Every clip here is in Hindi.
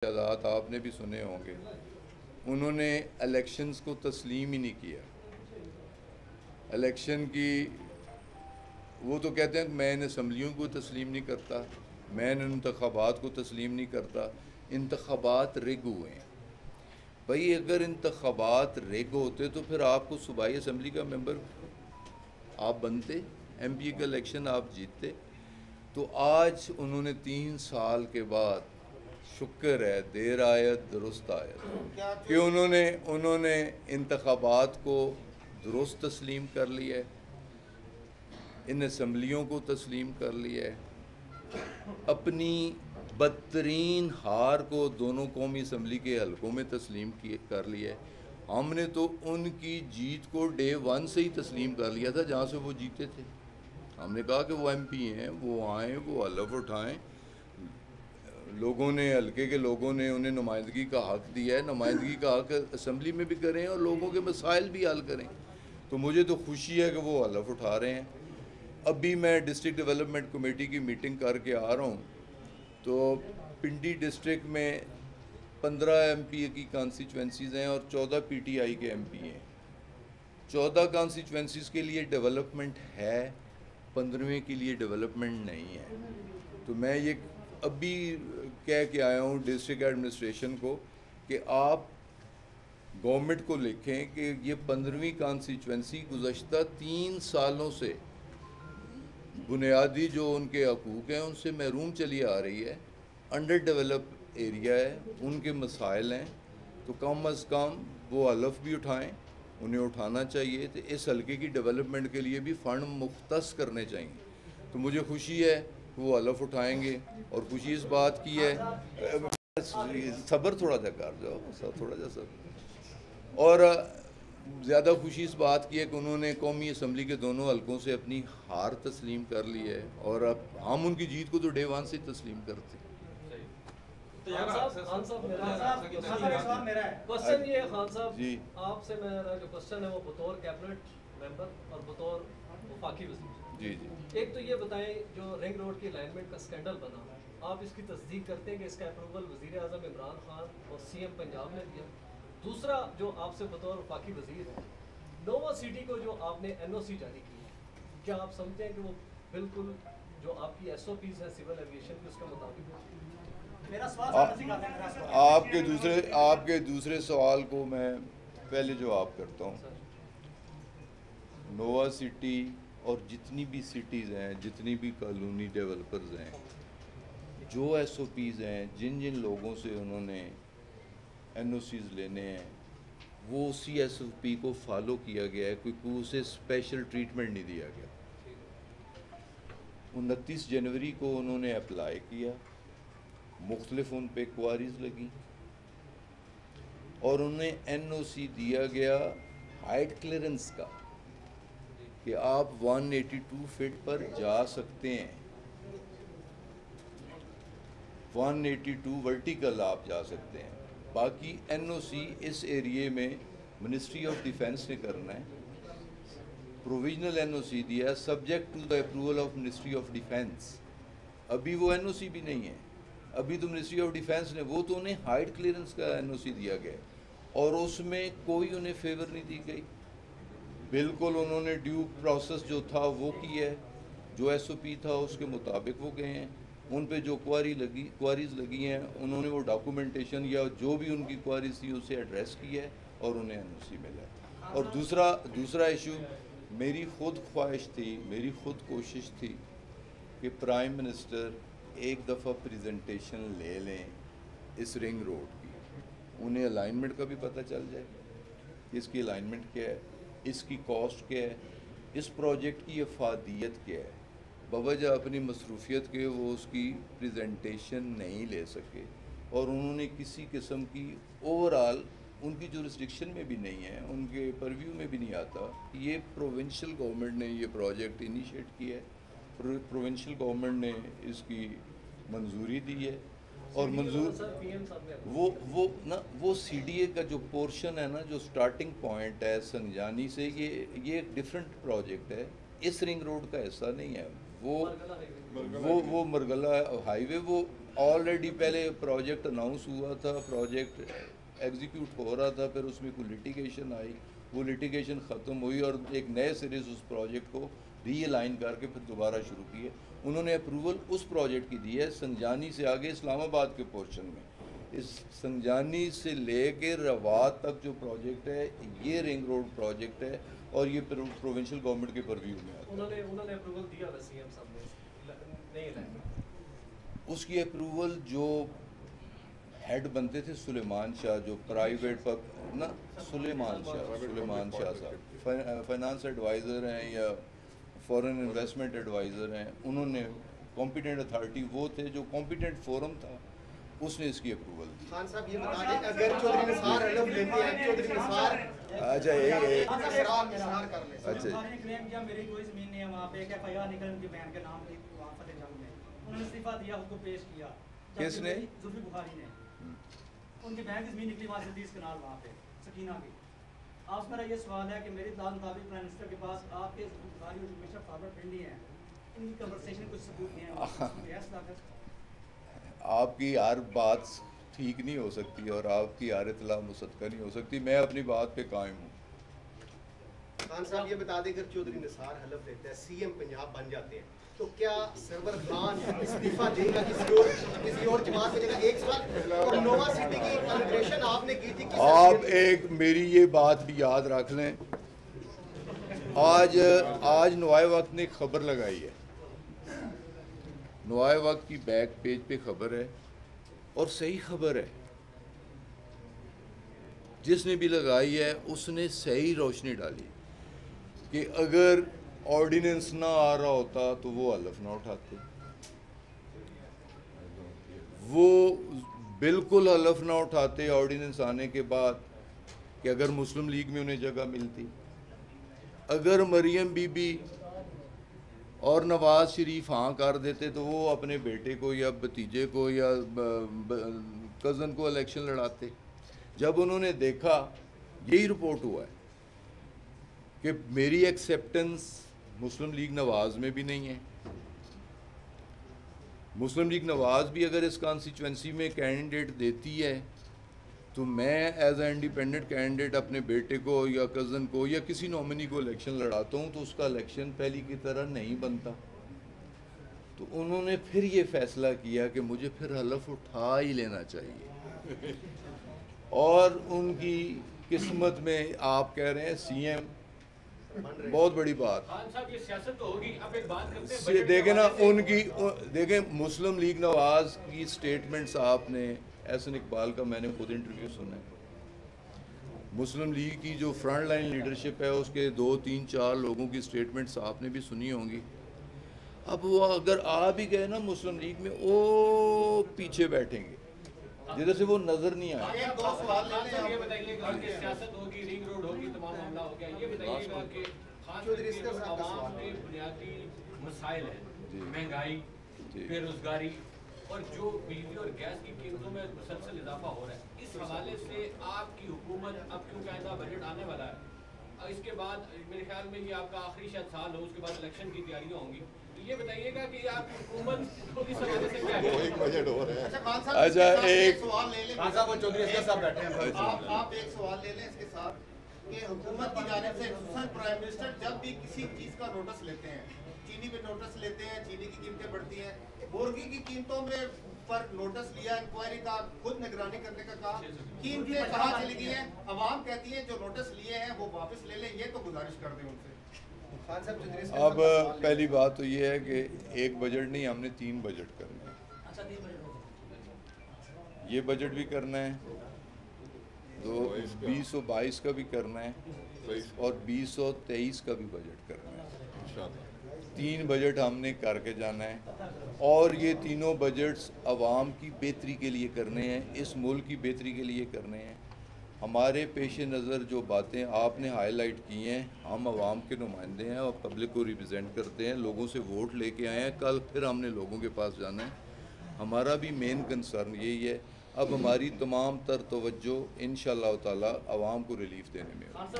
आज़ाद आपने भी सुने होंगे, उन्होंने इलेक्शंस को तस्लीम ही नहीं किया। इलेक्शन की वो तो कहते हैं मैं इन असम्बलियों को तस्लीम नहीं करता, मैं इन इंतखाबात को तस्लीम नहीं करता। इंतखाबात रिग हुए हैं भाई। अगर इंतखाबात रिग होते तो फिर आपको सूबाई असम्बली का मेंबर आप बनते, MP का इलेक्शन आप जीतते। तो आज उन्होंने 3 साल के बाद, शुक्र है देर आयत दुरुस्त आयत, कि उन्होंने इंतखाबात को दुरुस्त तस्लीम कर लिया है, इन असम्बलियों को तस्लीम कर लिया है। अपनी बदतरीन हार को दोनों कौमी असम्बली के हलकों में तस्लीम कर लिया है। हमने तो उनकी जीत को डे 1 से ही तस्लीम कर लिया था जहाँ से वो जीते थे। हमने कहा कि वो MP हैं, वो आएँ, वो हलफ उठाएँ। लोगों ने, हल्के के लोगों ने उन्हें नुमाइंदगी का हक़ दिया है, नुमाइंदगी का हक़ असम्बली में भी करें और लोगों के मसाइल भी हल करें। तो मुझे तो खुशी है कि वो हलफ उठा रहे हैं। अभी मैं डिस्ट्रिक्ट डेवलपमेंट कमेटी की मीटिंग करके आ रहा हूँ, तो पिंडी डिस्ट्रिक्ट में 15 MP की कॉन्स्टिट्यूंसीज़ हैं और 14 PTI के MP हैं। 14 कॉन्स्टिट्यूंसीज़ के लिए डेवलपमेंट है, 15वें के लिए डेवलपमेंट नहीं है। तो मैं ये अभी कह के आया हूँ डिस्ट्रिक्ट एडमिनिस्ट्रेशन को कि आप गवर्नमेंट को लिखें कि ये 15वीं कॉन्स्टिट्यूंसी गुज़श्ता 3 सालों से बुनियादी जो उनके हकूक़ हैं उनसे महरूम चली आ रही है, अंडर डेवलप एरिया है, उनके मसाइल हैं। तो कम अज़ कम वो हलफ भी उठाएं, उन्हें उठाना चाहिए। तो इस हल्के की डेवलपमेंट के लिए भी फ़ंड मुख्तस करने चाहिए। तो मुझे खुशी है वो हलफ उठाएंगे और खुशी इस बात की है, सब्र थोड़ा सा कर जाओ, थोड़ा सा सब्र। और ज़्यादा खुशी इस बात की है कि उन्होंने कौमी असम्बली के दोनों हलकों से अपनी हार तस्लीम कर ली है और अब हम उनकी जीत को तो डे 1 से तस्लीम करते हैं। खान साहब मेरा क्वेश्चन ये है, खान साहब जी आपसे मेरा जो क्वेश्चन है वो बतौर कैबिनेट मेंबर और बतौर वफाकी वज़ीर। जी जी एक तो ये बताएं, जो रिंग रोड की अलाइनमेंट का स्कैंडल बना, आप इसकी तस्दीक करते हैं कि इसका अप्रूवल वज़ीर आज़म इमरान खान और CM पंजाब ने दिया? दूसरा, जो आपसे बतौर वफाकी वज़ीर है, नोवा सिटी को जो आपने NOC जारी की है, क्या आप समझते हैं कि वो बिल्कुल जो आपकी SOPs है सिविल एविएशन की उसके मुताबिक है? आपके दूसरे सवाल को मैं पहले जवाब करता हूँ। नोवा सिटी और जितनी भी सिटीज़ हैं, जितनी भी कॉलोनी डेवलपर्स हैं, जो SOPs हैं, जिन जिन लोगों से उन्होंने NOCs लेने हैं, वो उसी SOP को फॉलो किया गया है, क्योंकि उसे स्पेशल ट्रीटमेंट नहीं दिया गया। 29 जनवरी को उन्होंने अप्लाई किया, मुख्तलिफ उन पे क्वारीज लगी और उन्हें NOC दिया गया हाइट क्लियरेंस का कि आप 182 फीट पर जा सकते हैं, 182 वर्टिकल आप जा सकते हैं। बाकी NOC इस एरिए में मिनिस्ट्री ऑफ डिफेंस ने करना है। प्रोविजनल NOC दिया subject to the approval of ministry of defence. अभी वो NOC भी नहीं है, अभी तो मिनिस्ट्री ऑफ डिफेंस ने, वो तो उन्हें हाइट क्लियरेंस का NOC दिया गया और उसमें कोई उन्हें फेवर नहीं दी गई। बिल्कुल उन्होंने ड्यू प्रोसेस जो था वो किया है, जो SOP था उसके मुताबिक वो गए हैं। उन पे जो क्वारीज लगी हैं उन्होंने वो डॉक्यूमेंटेशन या जो भी उनकी क्वारीज थी उसे एड्रेस किया है और उन्हें NOC मिला है। और दूसरा इशू, मेरी ख़ुद ख्वाहिश थी, मेरी ख़ुद कोशिश थी कि प्राइम मिनिस्टर एक दफ़ा प्रेजेंटेशन ले लें इस रिंग रोड की, उन्हें अलाइनमेंट का भी पता चल जाए, इसकी अलाइनमेंट क्या है, इसकी कॉस्ट क्या है, इस प्रोजेक्ट की अफादियत क्या है। बवजह अपनी मसरूफियत के वो उसकी प्रेजेंटेशन नहीं ले सके और उन्होंने किसी किस्म की ओवरऑल, उनकी जुरिस्डिक्शन में भी नहीं है, उनके परव्यू में भी नहीं आता। ये प्रोविंशियल गवर्नमेंट ने ये प्रोजेक्ट इनिशिएट किया है, प्रोविंशियल गवर्नमेंट ने इसकी मंजूरी दी है और वो CDA का जो पोर्शन है ना, जो स्टार्टिंग पॉइंट है संजानी से, ये एक डिफरेंट प्रोजेक्ट है, इस रिंग रोड का हिस्सा नहीं है। वो मरगला हाईवे वो ऑलरेडी पहले प्रोजेक्ट अनाउंस हुआ था, प्रोजेक्ट एग्जीक्यूट हो रहा था, फिर उसमें कोई लिटिगेशन आई, वो लिटिगेशन ख़त्म हुई और एक नए सिरे से उस प्रोजेक्ट को रीअलाइन करके फिर दोबारा शुरू किए। उन्होंने अप्रूवल उस प्रोजेक्ट की दी है संजानी से आगे इस्लामाबाद के पोर्शन में। इस संजानी से लेके रवात तक जो प्रोजेक्ट है ये रिंग रोड प्रोजेक्ट है और ये प्रोविंशियल गवर्नमेंट के परव्यू में आता है। उन्होंने अप्रूवल दिया था सीएम साहब ने नहीं लाया। उसकी अप्रूवल जो हेड बनते थे सुलेमान शाह, जो प्राइवेट पर ना सुलेमान शाह साहब फाइनेंस एडवाइज़र हैं या फॉरेन इन्वेस्टमेंट एडवाइज़र हैं, उन्होंने कॉम्पिटेंट अथॉरिटी वो थे, जो कॉम्पिटेंट फोरम था उसने इसकी अप्रूवल दी। खान साहब ये बता दें, अगर चौधरी निसार हलफ लेते हैं, चौधरी निसार अच्छा निसार कर ले। अच्छा ने क्लेम किया मेरी कोई ज़मीन नहीं है वहाँ पे, एक एफआईआर निकल उनकी बहन के नाम थी वहाँ फतेह जंग में, उन्होंने इस्तीफा दिया, उसको पेश किया। किसने? जुल्फी बुखारी ने। उनकी बहन की ज़मीन निकली वहाँ से 30 कनाल वहाँ पे सकीना की। आपसे मेरा ये सवाल है कि मेरी इत्तला मुताबिक प्राइम मिनिस्टर के पास आपके बुखारी और मिस्टर फारवर्ड फ्रेंडली हैं, इनकी कन्वर्सेशन कुछ सबूत नहीं है। आपकी हर बात ठीक नहीं हो सकती और आपकी हर इतला मुसद्दक़ा नहीं हो सकती। मैं अपनी बात पे कायम हूँ। खान साहब ये बता दें, अगर चौधरी निसार हलफ लेते हैं, सीएम पंजाब बन जाते हैं, तो क्या सरवर खान इस्तीफा देगा, किसी और जमात में देगा? एक सवाल, और नोवा सिटी की इनॉग्रेशन आपने की थी, आप एक मेरी ये बात भी याद रख लें, आज नुआए वक्त ने खबर लगाई है, नुआए वक्त की बैक पेज पे खबर है और सही खबर है। जिसने भी लगाई है उसने सही रोशनी डाली कि अगर ऑर्डिनेंस ना आ रहा होता तो वो हलफ ना उठाते, वो बिल्कुल हलफ ना उठाते ऑर्डिनेंस आने के बाद कि अगर मुस्लिम लीग में उन्हें जगह मिलती, अगर मरियम बीबी और नवाज शरीफ हाँ कर देते तो वो अपने बेटे को या भतीजे को या कज़न को इलेक्शन लड़ाते। जब उन्होंने देखा, यही रिपोर्ट हुआ है कि मेरी एक्सेप्टेंस मुस्लिम लीग नवाज में भी नहीं है, मुस्लिम लीग नवाज भी अगर इस कॉन्स्टिट्यूंसी में कैंडिडेट देती है तो मैं एज ए इंडिपेंडेंट कैंडिडेट अपने बेटे को या कज़न को या किसी नॉमिनी को इलेक्शन लड़ाता हूँ तो उसका इलेक्शन पहली की तरह नहीं बनता। तो उन्होंने फिर ये फैसला किया कि मुझे फिर हलफ उठा ही लेना चाहिए और उनकी किस्मत में आप कह रहे हैं सीएम, बहुत बड़ी बात। खान साहब ये सियासत तो होगी। अब एक बात करते हैं, देखें ना उनकी, देखें मुस्लिम लीग नवाज की स्टेटमेंट्स आपने एहसन इकबाल का मैंने खुद इंटरव्यू सुना है। मुस्लिम लीग की जो फ्रंट लाइन लीडरशिप है उसके 2, 3, 4 लोगों की स्टेटमेंट्स आपने भी सुनी होंगी। अब वो अगर आ भी गए ना मुस्लिम लीग में, वो पीछे बैठेंगे जिधर से वो नजर नहीं आए। ये बताइएगा कि सियासत होगी, रिंग रोड होगी, तमाम मामला हो गया, ये बताइएगा कि खास करके जो आवाम के बुनियादी मसाइल हैं, महंगाई, बेरोजगारी और जो बिजली और गैस की कीमतों में मुसलसल इजाफा हो रहा है, इस हवाले से आपकी हुकूमत, अब क्योंकि आइंदा बजट आने वाला है, इसके बाद मेरे ख्याल में ये आपका आखिरी शायद साल हो, उसके बाद इलेक्शन की तैयारियां होंगी, तो ये बताइएगा कि आपकी हुकूमत को इस हवाले से क्या है? एक बजट हो रहा है। अच्छा एक सवाल ले लें, खान साहब और चौधरी इसके साथ बैठे हैं। आप एक सवाल ले लें इसके साथ कि हुकूमत की जानिब से खुसूसन प्राइम मिनिस्टर जब भी किसी चीज़ का नोटिस लेते हैं, चीनी पे नोटिस लेते हैं, चीनी की कीमतें बढ़ती हैं, मुर्गी की कीमतों में पर नोटिस लिया, इंक्वायरी का खुद निगरानी करने का कहा, कीमतें कहाँ चली गई हैं, अवाम कहती है जो नोटिस लिए हैं वो वापस ले लें, ये तो गुजारिश कर दें उनसे। खान साहब चौधरी इसके अब साथ सवाल ले पहली बात तो ये है कि एक बजट नहीं, हमने 3 बजट करने हैं। अच्छा 3 बजे ये बजट भी करना है, तो 2022 का भी करना है और 2023 का भी बजट करना है। 3 बजट हमने करके जाना है और ये तीनों बजट्स आवाम की बेहतरी के लिए करने हैं, इस मुल्क की बेहतरी के लिए करने हैं। हमारे पेश नज़र जो बातें आपने हाईलाइट की हैं, हम आवाम के नुमाइंदे हैं और पब्लिक को रिप्रेजेंट करते हैं, लोगों से वोट लेके आए हैं, कल फिर हमने लोगों के पास जाना है। हमारा भी मेन कंसर्न यही है। अब हमारी तमाम तर तवज्जो इंशाअल्लाह ताला आवाम को रिलीफ देने में होगी।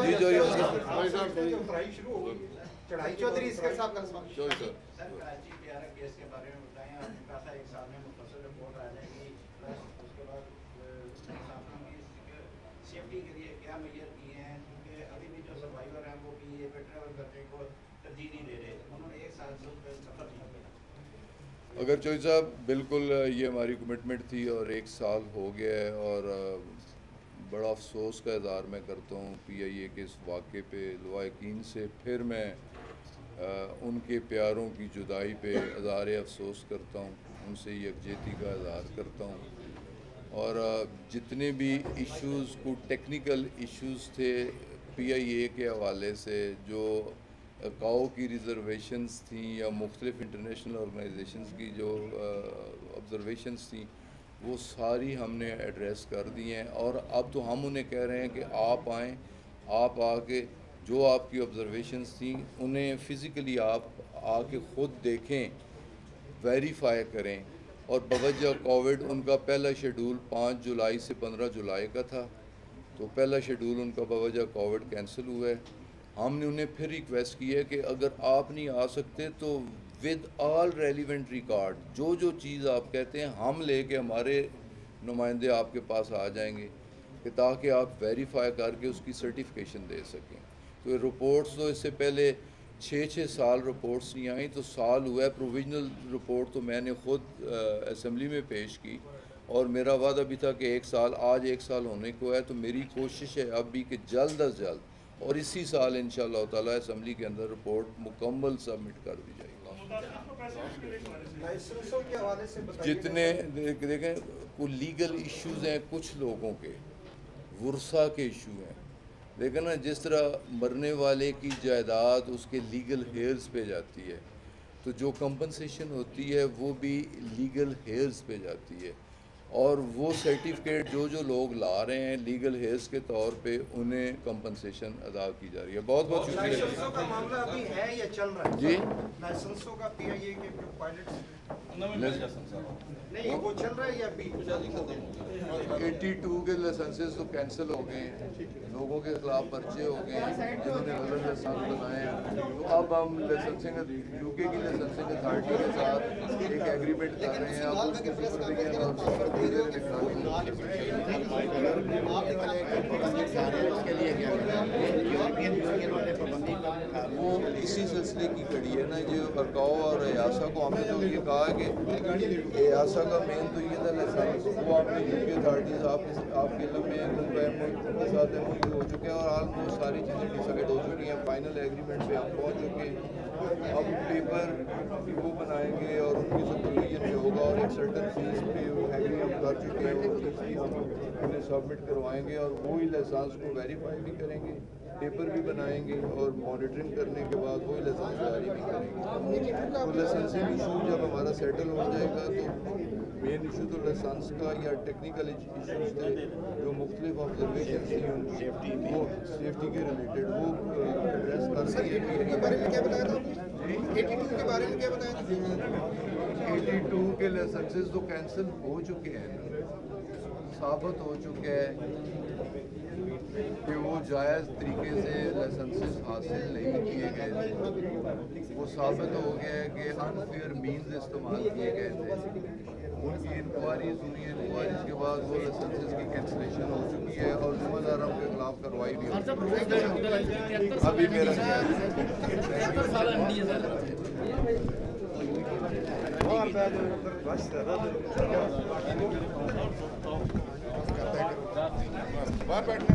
जी जो चढ़ाई चौधरी इसके साथ का सवाल। Chaudhry sir, Karachi PRA case के बारे में बताएं, आपने कहा था एक साल में मुफस्सल रिपोर्ट आ जाएगी, प्लस उसके बाद सेफ्टी के लिए क्या मेजर किए हैं, क्योंकि अभी भी जो सर्वाइवर हैं वो भी पे ट्रैवल करने को तरजीह नहीं दे रहे, उन्होंने एक साल से उस पर सफर नहीं किया। अगर चौधरी साहब बिल्कुल ये हमारी कमिटमेंट थी और एक साल हो गया है, और बड़ा अफसोस का इज़हार मैं करता हूँ PIA के इस वाक़े पे लवाकिन से। फिर मैं उनके प्यारों की जुदाई पे इज़हार अफसोस करता हूँ, उनसे यकजहती का इज़हार करता हूँ। और जितने भी इश्यूज़ को टेक्निकल इश्यूज़ थे PIA के हवाले से, जो काओ की रिज़र्वेशंस थी या मुख्तलिफ़ इंटरनेशनल ऑर्गेनाइजेशंस की जो ऑब्ज़र्वेशंस थी, वो सारी हमने एड्रेस कर दी हैं। और अब तो हम उन्हें कह रहे हैं कि आप आएँ, आप आके जो आपकी ऑब्ज़र्वेशंस थी उन्हें फ़िज़िकली आप आके ख़ुद देखें, वेरीफाई करें। और बवजह कोविड उनका पहला शेड्यूल 5 जुलाई से 15 जुलाई का था, तो पहला शेड्यूल उनका बवजह कोविड कैंसिल हुआ है। हमने उन्हें फिर रिक्वेस्ट की है कि अगर आप नहीं आ सकते तो विद ऑल रेलिवेंट रिकॉर्ड जो जो चीज़ आप कहते हैं हम लेके हमारे नुमाइंदे आपके पास आ जाएंगे, कि ताकि आप वेरीफाई करके उसकी सर्टिफिकेशन दे सकें। तो ये रिपोर्ट्स तो इससे पहले 6 साल रिपोर्ट्स नहीं आई, तो साल हुआ है। प्रोविजनल रिपोर्ट तो मैंने ख़ुद असम्बली में पेश की, और मेरा वादा भी था कि 1 साल, आज 1 साल होने को है। तो मेरी कोशिश है अब भी कि जल्द अज जल्द और इसी साल इंशाअल्लाह ताला असम्बली के अंदर रिपोर्ट मुकम्मल सबमिट कर दी जाएगी। जितने देखें को लीगल इश्यूज़ हैं कुछ लोगों के, वर्सा के इशू हैं, लेकिन ना जिस तरह मरने वाले की जायदाद उसके लीगल हेयर्स पे जाती है, तो जो कंपनसेशन होती है वो भी लीगल हेयर्स पे जाती है। और वो सर्टिफिकेट जो जो लोग ला रहे हैं लीगल हेयर्स के तौर पे, उन्हें कंपनसेशन अदा की जा रही है। बहुत बहुत शुक्रिया। लाइसेंसों का मामला अभी है या चल रहा है जी, लाइसेंसों का PIA के जो पायलट नहीं वो चल रहा है या अभी 82 के लाइसेंसेस तो कैंसिल हो गए हैं, लोगों के खिलाफ पर्चे हो गए हैं जिन्होंने गलत लाइसेंस बनाए हैं। तो अब हम लाइसेंसिंग UK की लाइसेंसिंग अथॉरिटी के साथ एक एग्रीमेंट कर रहे हैं। अब उसकी सुपरविजन और वो इसी सिलसिले की कड़ी है ना, जो अरकाओ और एयासा को हमने तो ये कहा है कि एयासा का मेन तो ये था लाइसेंस, वो हमने UK अथॉरिटीज़ आपके इल्म में उनके साथ MOU हो चुके हैं और ऑलमोस्ट सारी चीज़ें डिसाइड हो चुकी हैं, फाइनल एग्रीमेंट पे हम पहुँच चुके हैं। अब पेपर वो बनाएंगे और उनकी सुपरविजन में होगा, और एक सर्टन फीस पे एग्री हम कर चुके हैं, वो फीस हम उन्हें सबमिट करवाएंगे और वही लाइसेंस को वेरीफाई भी करेंगे, पेपर भी बनाएंगे और मॉनिटरिंग करने के बाद वही लाइसेंस जारी भी करेंगे। तो लाइसेंसिंग इशू जब हमारा सेटल हो जाएगा तो मेन इशू तो लाइसेंस का या टेक्निकल इशूज़ थे जो मुख्तलिफ ऑब्जर्वेशन थी उनकी, वो सेफ्टी के रिलेटेड वो एड्रेस कर सके। के बारे में क्या बताया था 82 के बारे में क्या बताया था? 82 के लाइसेंसेस तो कैंसिल हो चुके हैं, साबित हो चुके हैं कि वो जायज़ तरीके से लाइसेंसेस हासिल नहीं किए गए थे। वो साबित हो गया है कि अनफेयर मीन्स इस्तेमाल किए गए थे। उनकी इंक्वायरीज हुई, इंक्वायरीज के बाद वो लाइसेंसेस की कैंसिलेशन हो चुकी है और जिम्मेदारों के खिलाफ कार्रवाई भी हो चुकी है। अभी मेरा बाहर बैठना